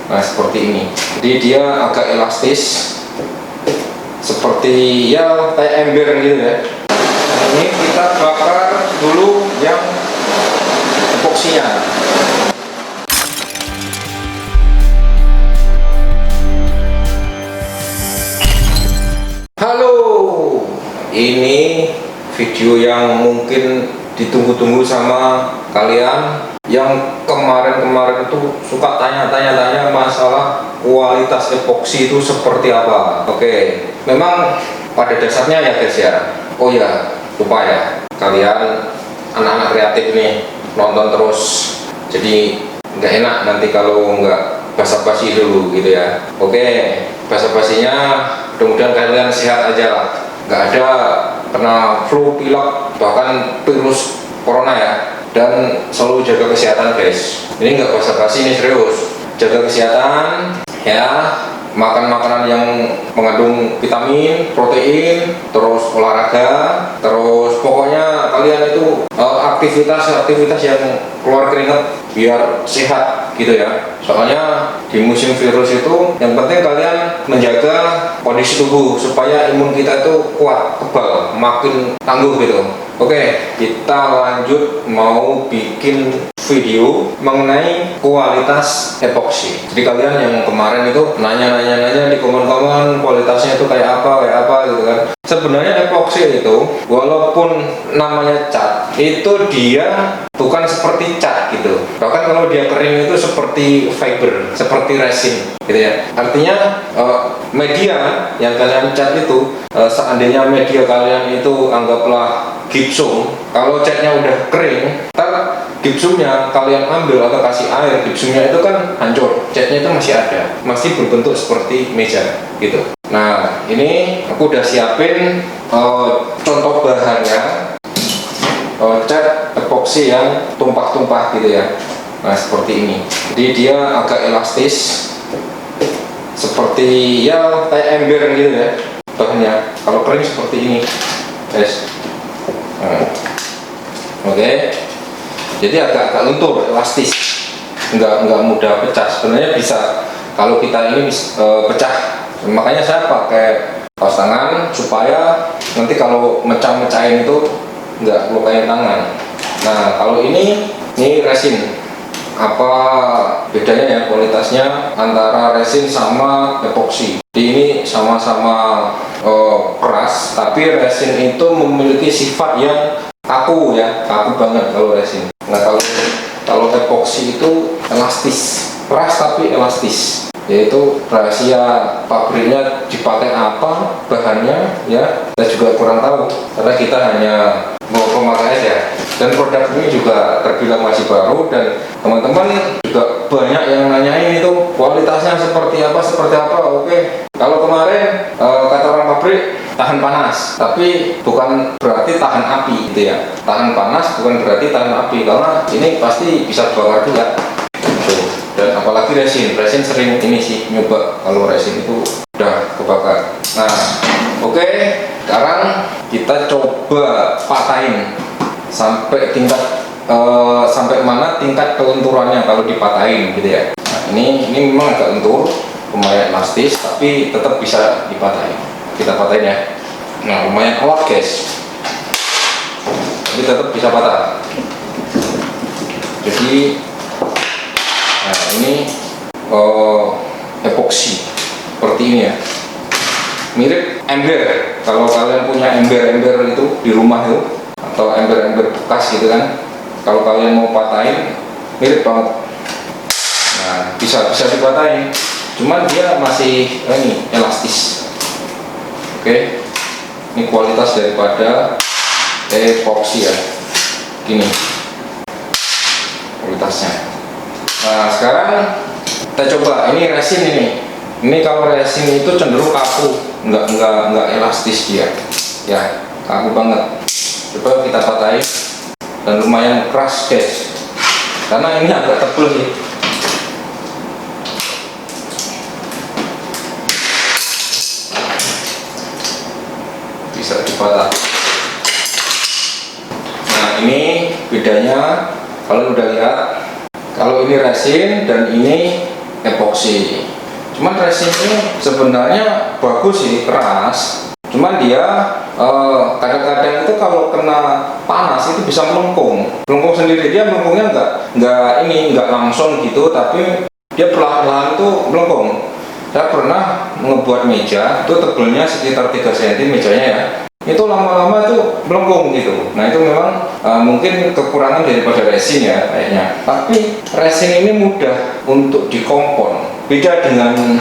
Nah seperti ini, jadi dia agak elastis seperti ya kayak ember gitu ya. Nah, ini kita bakar dulu yang epoksinya. Halo, ini video yang mungkin ditunggu-tunggu sama kalian yang kemarin-kemarin itu suka tanya-tanya masalah kualitas epoksi itu seperti apa. Oke, memang pada dasarnya ya guys ya. Oh ya, lupa ya, kalian anak-anak kreatif nih nonton terus, jadi nggak enak nanti kalau nggak basa-basi dulu gitu ya. Oke, basa-basinya mudah-mudahan kalian sehat aja lah, nggak ada kena flu, pilek, bahkan virus corona ya. Dan selalu jaga kesehatan guys, ini nggak basa-basi, ini serius. Jaga kesehatan ya, makan makanan yang mengandung vitamin, protein, terus olahraga, terus pokoknya kalian itu aktivitas yang keluar keringat biar sehat gitu ya. Soalnya di musim virus itu yang penting kalian menjaga kondisi tubuh supaya imun kita itu kuat, kebal, makin tangguh gitu. Oke, kita lanjut mau bikin video mengenai kualitas epoksi. Jadi kalian yang kemarin itu nanya di komen-komen kualitasnya itu kayak apa gitu kan. Sebenarnya epoksi itu walaupun namanya cat, itu dia bukan seperti cat gitu. Bahkan kalau dia kering itu seperti fiber, seperti resin gitu ya. Artinya media yang kalian cat itu, seandainya media kalian itu anggaplah gipsum, kalau catnya udah kering, ntar gipsumnya kalian ambil atau kasih air, gipsumnya itu kan hancur, catnya itu masih ada, masih berbentuk seperti meja gitu. Nah ini aku udah siapin contoh bahannya, cat epoksi yang tumpah-tumpah gitu ya. Nah seperti ini, jadi dia agak elastis seperti ya kayak ember gitu ya bahannya. Kalau kering seperti ini guys. Oke, jadi agak lentur, elastis, nggak mudah pecah. Sebenarnya bisa kalau kita ini pecah, makanya saya pakai kaos tangan supaya nanti kalau mecah-mecahin itu nggak melukai tangan. Nah kalau ini resin. Apa bedanya ya kualitasnya antara resin sama epoksi? Ini sama-sama keras, tapi resin itu memiliki sifat yang kaku ya, kaku banget kalau resin. Nah kalau epoksi itu elastis, keras tapi elastis. Yaitu rahasia pabriknya dipakai apa bahannya ya, kita juga kurang tahu karena kita hanya mau pemakai aja. Dan produk ini juga terbilang masih baru dan teman-teman juga banyak yang nanyain itu kualitasnya seperti apa. Oke, kalau kemarin kata orang pabrik tahan panas, tapi bukan berarti tahan api gitu ya. Tahan panas bukan berarti tahan api, karena ini pasti bisa bakar juga. Dan apalagi resin sering ini sih nyoba kalau resin itu udah kebakar. Nah oke, sekarang kita coba patahin sampai sampai mana tingkat kelenturannya kalau dipatahin gitu ya. Nah, ini memang agak lentur, lumayan elastis, tapi tetap bisa dipatahin. Kita patahin ya. Nah lumayan kuat guys, tapi tetap bisa patah. Jadi nah ini epoksi seperti ini ya, mirip ember. Kalau kalian punya ember itu di rumah itu, atau ember-ember bekas gitu kan, kalau kalian mau patahin mirip banget. Nah bisa dipatahin, cuman dia masih ini elastis. Oke, ini kualitas daripada epoksi ya, gini kualitasnya. Nah sekarang kita coba ini resin ini kalau resin itu cenderung kaku, nggak elastis dia ya, kaku banget. Coba kita patahin, dan lumayan keras guys, karena ini agak tebal sih. Bisa dipatah. Nah ini bedanya, kalau udah lihat, kalau ini resin dan ini epoksi. Cuman resin ini sebenarnya bagus sih, keras. Cuman dia kadang-kadang itu kalau kena panas itu bisa melengkung sendiri. Dia melengkungnya nggak langsung gitu, tapi dia perlahan-lahan itu melengkung. Saya pernah ngebuat meja itu tebalnya sekitar 3 cm mejanya ya, itu lama-lama itu melengkung gitu. Nah itu memang mungkin kekurangan daripada resin ya kayaknya. Tapi resin ini mudah untuk dikompon, beda dengan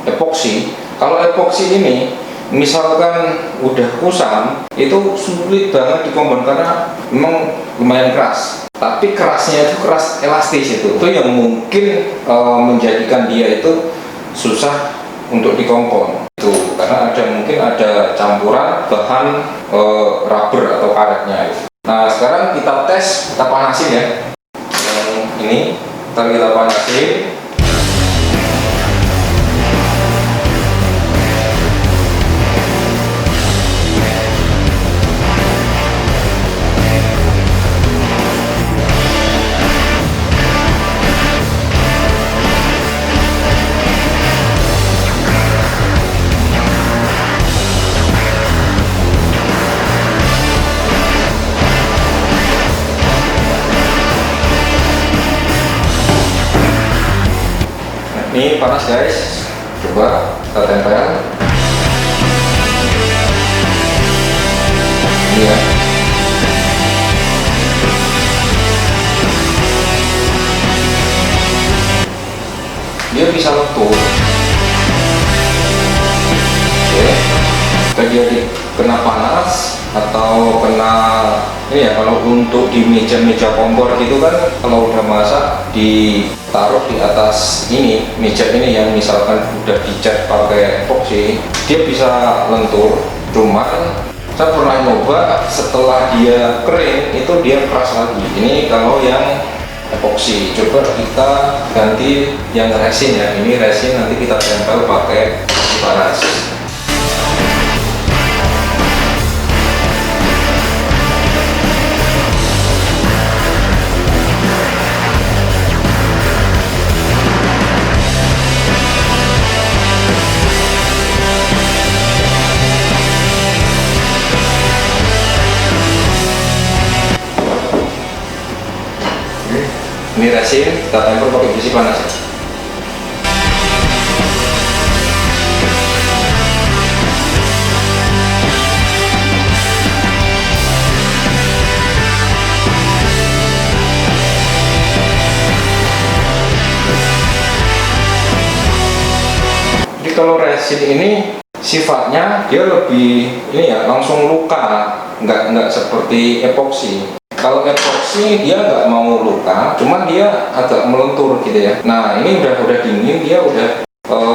epoksi. Kalau epoksi ini misalkan udah kusam, itu sulit banget dikompon karena memang lumayan keras. Tapi kerasnya itu keras elastis, itu yang mungkin menjadikan dia itu susah untuk dikompon. Itu karena mungkin ada campuran bahan rubber atau karetnya. Nah sekarang kita tes, kita panasin ya. Yang ini kita panasin. Ini panas guys, coba kita tempel. Ini ya. Dia bisa lentur. Oke. Jika dia kena panas atau kena ini ya, kalau untuk di meja-meja kompor gitu kan, kalau udah masak ditaruh di atas ini meja ini yang misalkan udah dicat pakai epoksi, dia bisa lentur. Cuman saya pernah nyoba setelah dia kering itu dia keras lagi. Ini kalau yang epoksi. Coba kita ganti yang resin ya. Ini resin nanti kita tempel pakai panas. Ini resin kita tempel pakai besi panas ya. Jadi kalau resin ini sifatnya dia lebih ini ya, langsung luka, nggak seperti epoksi. Kalau epoksi dia nggak mau luka, cuman dia agak melentur gitu ya. Nah ini udah dingin, dia udah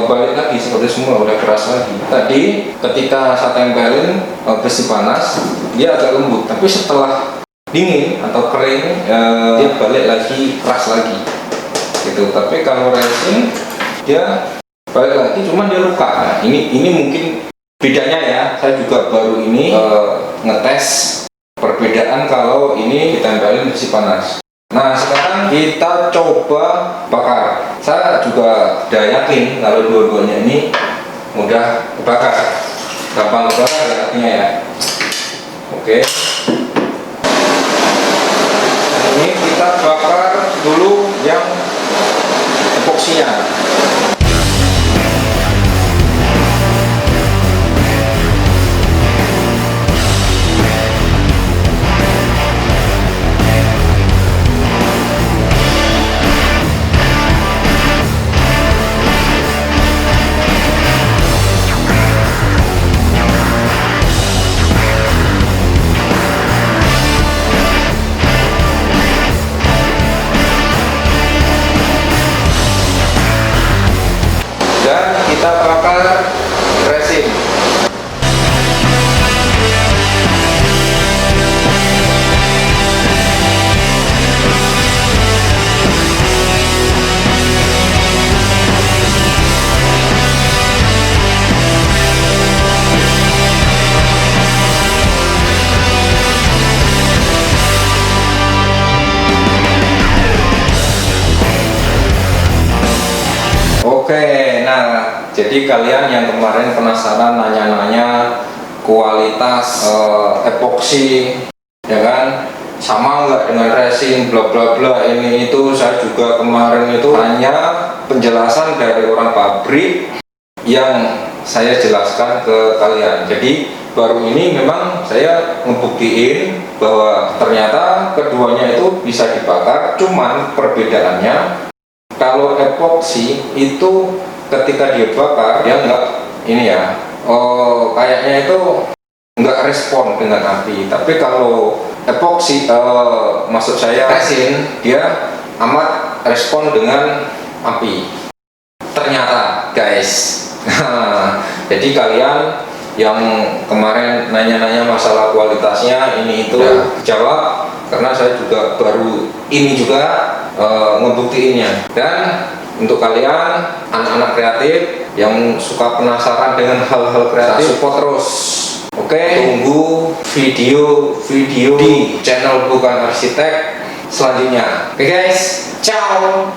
balik lagi seperti semula, udah keras lagi. Tadi ketika saya tempelin besi panas, dia agak lembut, tapi setelah dingin atau kering dia balik lagi keras lagi gitu. Tapi kalau resin dia balik lagi, cuman dia luka. Nah, ini mungkin bedanya ya. Saya juga baru ini ngetes perbedaan kalau ini ditempelin besi panas. Nah sekarang kita coba bakar. Saya juga udah yakin kalau dua-duanya ini mudah kebakar, gampang kebakar ya artinya ya. Oke. Ini kita bakar dulu yang epoksinya. Kita bakar resin. Oke, nah jadi kalian yang kemarin penasaran nanya-nanya kualitas epoksi, ya kan, sama nggak dengan resin, bla bla bla, ini itu saya juga kemarin itu hanya penjelasan dari orang pabrik yang saya jelaskan ke kalian. Jadi baru ini memang saya ngebuktiin bahwa ternyata keduanya itu bisa dibakar, cuman perbedaannya kalau epoksi itu ketika dia bakar dia nggak ini ya, kayaknya itu nggak respon dengan api. Tapi kalau epoksi, maksud saya resin, dia amat respon dengan api ternyata guys. Jadi kalian yang kemarin nanya-nanya masalah kualitasnya ini itu jawab, karena saya juga baru ini juga ngebuktiinnya. Dan untuk kalian anak-anak kreatif yang suka penasaran dengan hal-hal kreatif, support terus. Oke, tunggu video di channel Bukan Arsitek selanjutnya. Oke guys, ciao.